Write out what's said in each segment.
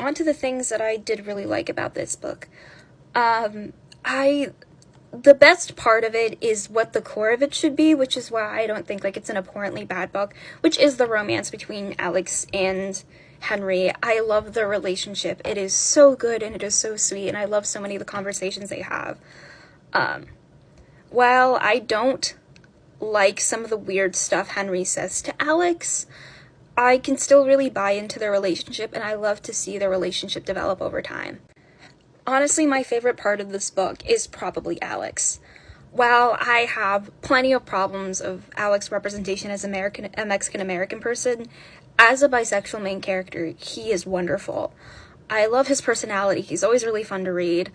on to the things that I did really like about this book. The best part of it is what the core of it should be, which is why I don't think, like, it's an abhorrently bad book, which is the romance between Alex and Henry. I love their relationship. It is so good, and it is so sweet, and I love so many of the conversations they have. While I don't like some of the weird stuff Henry says to Alex, I can still really buy into their relationship, and I love to see their relationship develop over time. Honestly, my favorite part of this book is probably Alex. While I have plenty of problems of Alex's representation as a Mexican-American person, as a bisexual main character, he is wonderful. I love his personality. He's always really fun to read.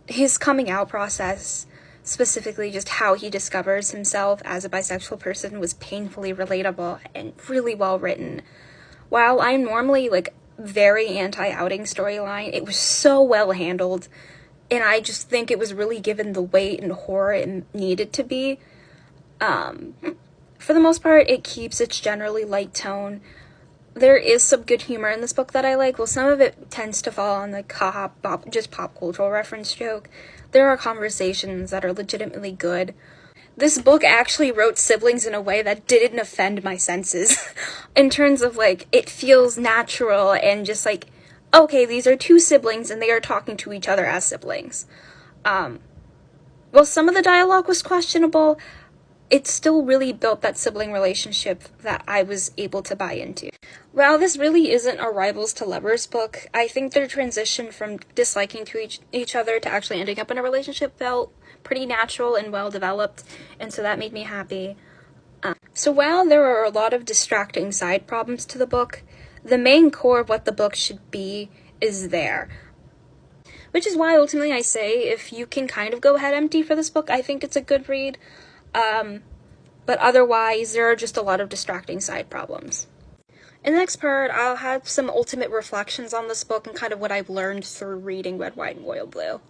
His coming out process, specifically just how he discovers himself as a bisexual person, was painfully relatable and really well written. While I'm normally, like, very anti-outing storyline, it was so well handled, and I just think it was really given the weight and horror it needed to be. For the most part, it keeps its generally light tone. There is some good humor in this book that I like. Well, some of it tends to fall on the just pop cultural reference joke. There are conversations that are legitimately good. This book actually wrote siblings in a way that didn't offend my senses. In terms of, like, it feels natural and just like, okay, these are two siblings and they are talking to each other as siblings. Well, some of the dialogue was questionable. It still really built that sibling relationship that I was able to buy into. While this really isn't a rivals to lovers book, I think their transition from disliking to each other to actually ending up in a relationship felt pretty natural and well developed, and so that made me happy. So while there are a lot of distracting side problems to the book, the main core of what the book should be is there. Which is why ultimately I say, if you can kind of go head empty for this book, I think it's a good read. But otherwise, there are just a lot of distracting side problems. In the next part, I'll have some ultimate reflections on this book and kind of what I've learned through reading Red, White, and Royal Blue.